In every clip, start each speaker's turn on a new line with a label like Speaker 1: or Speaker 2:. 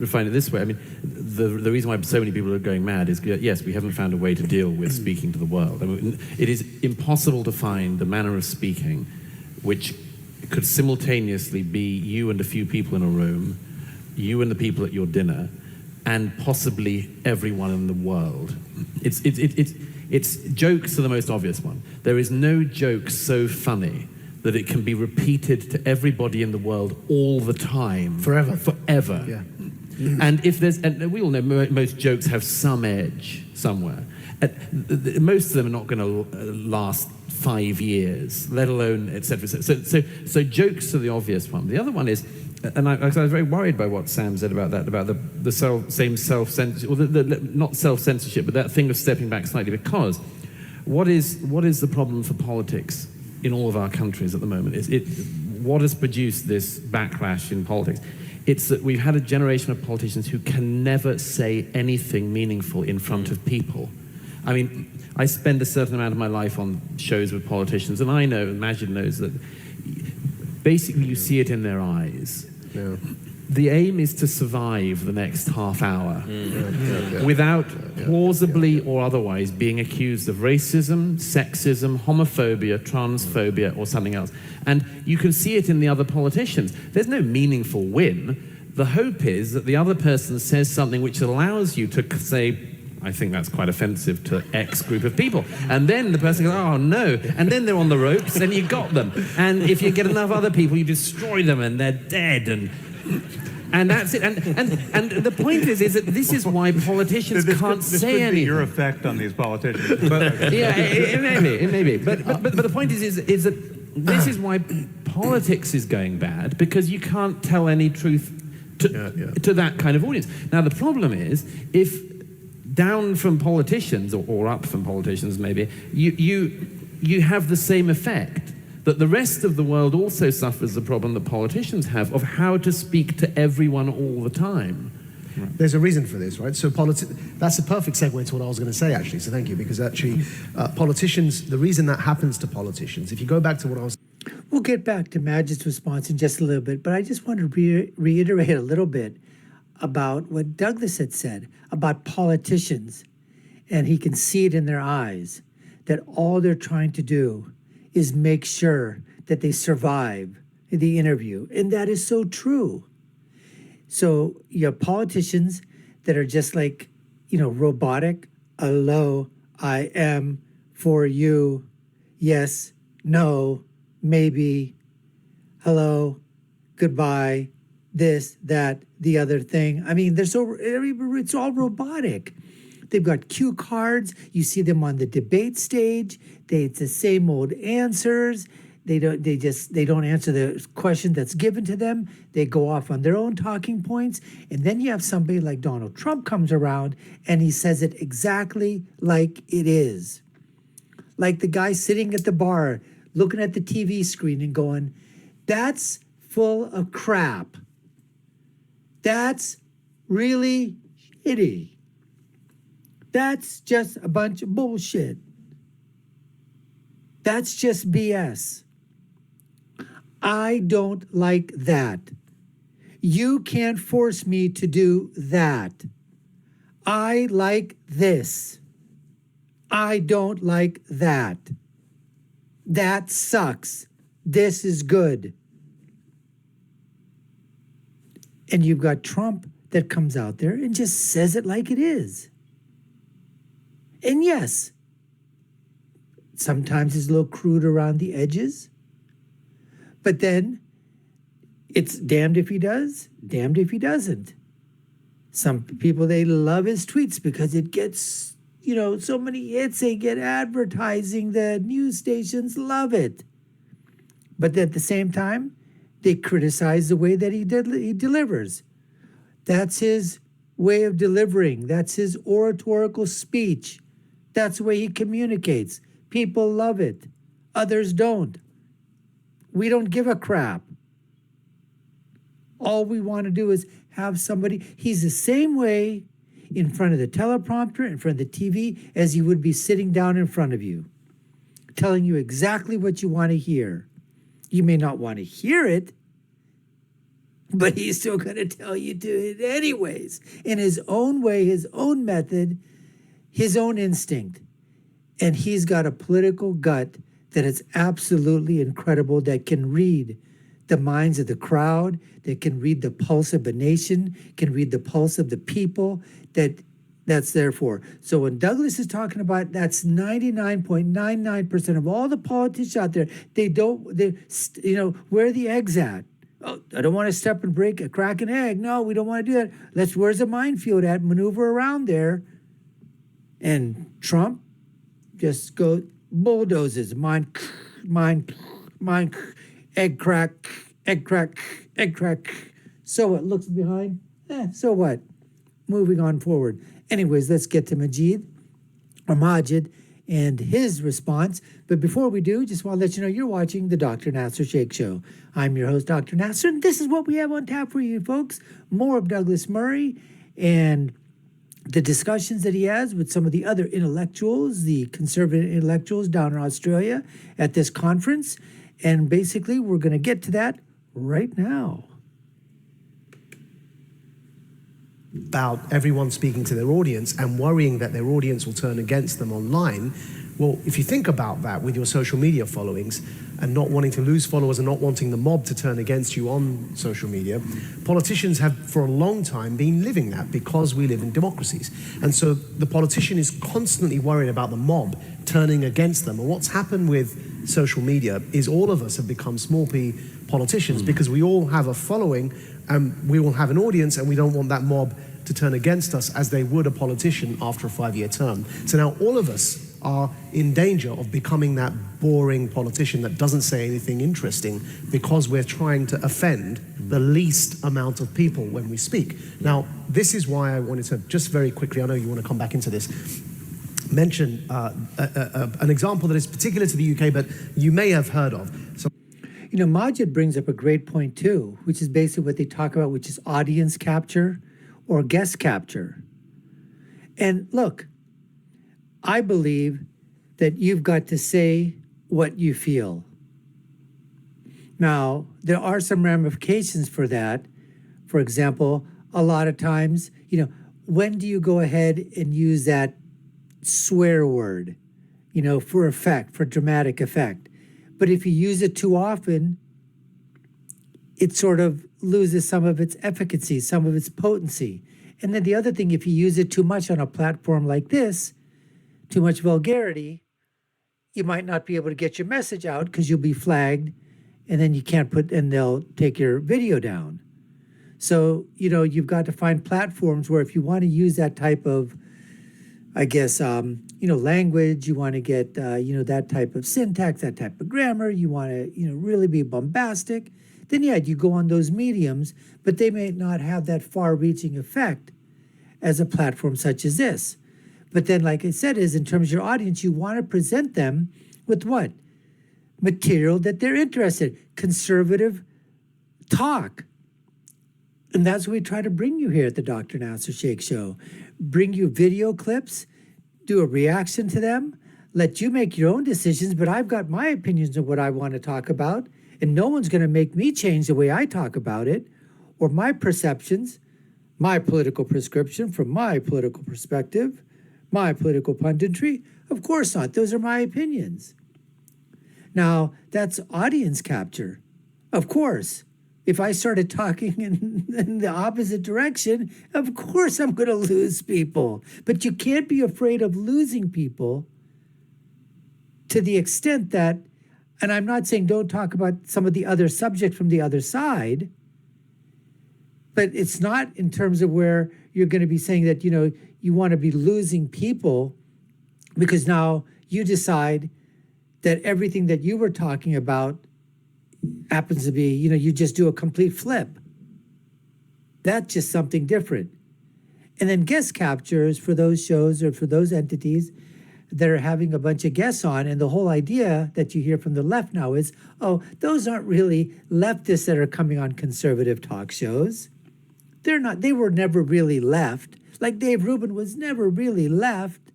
Speaker 1: Define it this way. I mean, the reason why so many people are going mad is, yes, we haven't found a way to deal with speaking to the world. I mean, it is impossible to find a manner of speaking which could simultaneously be you and a few people in a room, you and the people at your dinner, and possibly everyone in the world. It's jokes are the most obvious one. There is no joke so funny that it can be repeated to everybody in the world all the time.
Speaker 2: Forever.
Speaker 1: Forever.
Speaker 2: Yeah.
Speaker 1: And if there's, and we all know most jokes have some edge somewhere. Most of them are not going to last 5 years, let alone et cetera, et cetera. So jokes are the obvious one. The other one is, and I was very worried by what Sam said about that, about the same self-censorship, or not self-censorship, but that thing of stepping back slightly, because what is the problem for politics in all of our countries at the moment? What has produced this backlash in politics? It's that we've had a generation of politicians who can never say anything meaningful in front of people. I mean, I spend a certain amount of my life on shows with politicians, and I know, and Majid knows, that basically you see it in their eyes.
Speaker 2: Yeah.
Speaker 1: The aim is to survive the next half hour without plausibly or otherwise being accused of racism, sexism, homophobia, transphobia, or something else. And you can see it in the other politicians. There's no meaningful win. The hope is that the other person says something which allows you to say, I think that's quite offensive to X group of people. And then the person goes, oh no. And then they're on the ropes and you got them. And if you get enough other people, you destroy them and they're dead. And that's it. And the point is that this is why politicians can't say anything.
Speaker 3: This could be your effect on these politicians. But,
Speaker 1: yeah, it may be. But the point is that this is why politics is going bad, because you can't tell any truth to that kind of audience. Now, the problem is, if down from politicians, or up from politicians maybe, you have the same effect, that the rest of the world also suffers the problem that politicians have of how to speak to everyone all the time.
Speaker 2: Right. There's a reason for this, right? So that's a perfect segue to what I was going to say, actually, so thank you, because actually politicians, the reason that happens to politicians, if you go back to what I was...
Speaker 4: We'll get back to Majid's response in just a little bit, but I just want to reiterate a little bit about what Douglas had said about politicians, and he can see it in their eyes, that all they're trying to do is make sure that they survive the interview. And that is so true. So you have politicians that are just like, robotic. Hello, I am, for you, yes, no, maybe, hello, goodbye, this, that, the other thing. I mean, it's all robotic. They've got cue cards. You see them on the debate stage. It's the same old answers. They don't answer the question that's given to them. They go off on their own talking points. And then you have somebody like Donald Trump comes around and he says it exactly like it is. Like the guy sitting at the bar looking at the TV screen and going, that's full of crap. That's really shitty. That's just a bunch of bullshit. That's just BS. I don't like that. You can't force me to do that. I like this. I don't like that. That sucks. This is good. And you've got Trump that comes out there and just says it like it is. And yes, sometimes it's a little crude around the edges, but then it's damned if he does, damned if he doesn't. Some people, they love his tweets because it gets, so many hits, they get advertising, the news stations love it. But at the same time, they criticize the way that he delivers. That's his way of delivering. That's his oratorical speech. That's the way he communicates. People love it. Others don't. We don't give a crap. All we want to do is have somebody. He's the same way in front of the teleprompter, in front of the TV, as he would be sitting down in front of you, telling you exactly what you want to hear. You may not want to hear it. but he's still going to tell you to it anyways, in his own way, his own method, his own instinct. And he's got a political gut that is absolutely incredible, that can read the minds of the crowd, that can read the pulse of a nation, can read the pulse of the people that's there for. So when Douglas is talking about, that's 99.99% of all the politicians out there, where are the eggs at? Oh, I don't want to step and crack an egg. No, we don't want to do that. Where's the minefield at? Maneuver around there. And Trump just go bulldozes, mine, egg crack, egg crack, egg crack. So what? Looks behind. So what? Moving on forward. Anyways, let's get to Majid and his response. But before we do, just want to let you know you're watching the Dr. Nasir Shaikh Show. I'm your host, Dr. Nasir, and this is what we have on tap for you folks. More of Douglas Murray and the discussions that he has with some of the other intellectuals, the conservative intellectuals down in Australia at this conference. And basically, we're going to get to that right now.
Speaker 2: About everyone speaking to their audience and worrying that their audience will turn against them online. Well, if you think about that with your social media followings and not wanting to lose followers and not wanting the mob to turn against you on social media, politicians have for a long time been living that because we live in democracies. And so the politician is constantly worried about the mob turning against them. And what's happened with social media is all of us have become small p politicians because we all have a following and we all have an audience, and we don't want that mob to turn against us as they would a politician after a 5-year term. So now all of us are in danger of becoming that boring politician that doesn't say anything interesting because we're trying to offend the least amount of people when we speak. Now, this is why I wanted to just very quickly, I know you want to come back into this, mention an example that is particular to the UK, but you may have heard of. So,
Speaker 4: Majid brings up a great point too, which is basically what they talk about, which is audience capture or guest capture. And look, I believe that you've got to say what you feel. Now, there are some ramifications for that. For example, a lot of times, when do you go ahead and use that swear word, for effect, for dramatic effect? But if you use it too often, it sort of loses some of its efficacy, some of its potency. And then the other thing, if you use it too much on a platform like this, too much vulgarity, you might not be able to get your message out because you'll be flagged, and then you can't and they'll take your video down. So, you've got to find platforms where if you want to use that type of, language, you want to get, that type of syntax, that type of grammar, you want to, really be bombastic, then you go on those mediums, but they may not have that far-reaching effect as a platform such as this. But then, like I said, in terms of your audience, you want to present them with what? Material that they're interested in, conservative talk. And that's what we try to bring you here at the Dr. Nasir Shaikh Show. Bring you video clips, do a reaction to them, let you make your own decisions, but I've got my opinions of what I want to talk about, and no one's going to make me change the way I talk about it, or my perceptions, my political prescription from my political perspective, my political punditry. Of course not. Those are my opinions. Now, that's audience capture. Of course. If I started talking in the opposite direction, of course I'm going to lose people. But you can't be afraid of losing people to the extent that, and I'm not saying don't talk about some of the other subjects from the other side, but it's not in terms of where you're going to be saying that, you want to be losing people because now you decide that everything that you were talking about happens to be, you just do a complete flip. That's just something different. And then guest captures for those shows or for those entities that are having a bunch of guests on. And the whole idea that you hear from the left now is, oh, those aren't really leftists that are coming on conservative talk shows. They were never really left. Like Dave Rubin was never really left.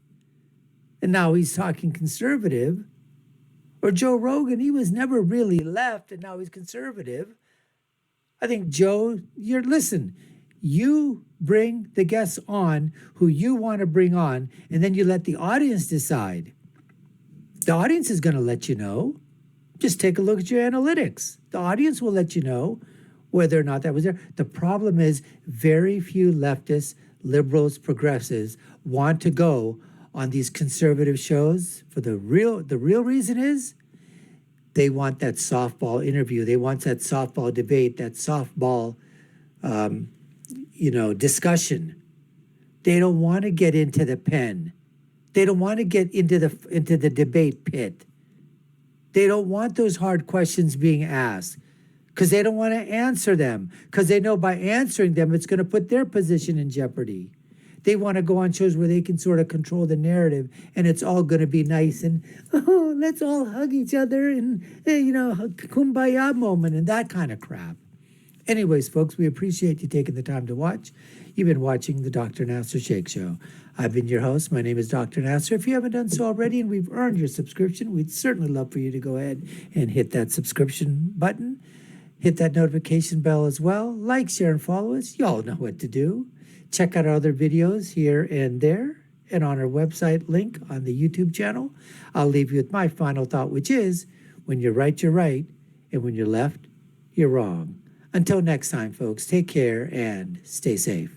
Speaker 4: And now he's talking conservative. Or Joe Rogan, he was never really left and now he's conservative. I think, Joe, you bring the guests on who you want to bring on, and then you let the audience decide. The audience is going to let you know. Just take a look at your analytics. The audience will let you know whether or not that was there. The problem is very few leftists, liberals, progressives want to go on these conservative shows. For the real reason is they want that softball interview. They want that softball debate, that softball, discussion. They don't want to get into the pen. They don't want to get into the debate pit. They don't want those hard questions being asked because they don't want to answer them, because they know by answering them, it's going to put their position in jeopardy. They want to go on shows where they can sort of control the narrative, and it's all going to be nice and, let's all hug each other and, kumbaya moment and that kind of crap. Anyways, folks, we appreciate you taking the time to watch. You've been watching the Dr. Nasir Shaikh Show. I've been your host. My name is Dr. Nasir. If you haven't done so already and we've earned your subscription, we'd certainly love for you to go ahead and hit that subscription button. Hit that notification bell as well. Like, share, and follow us. You all know what to do. Check out our other videos here and there and on our website link on the YouTube channel. I'll leave you with my final thought, which is, when you're right, you're right, and when you're left, you're wrong. Until next time, folks, take care and stay safe.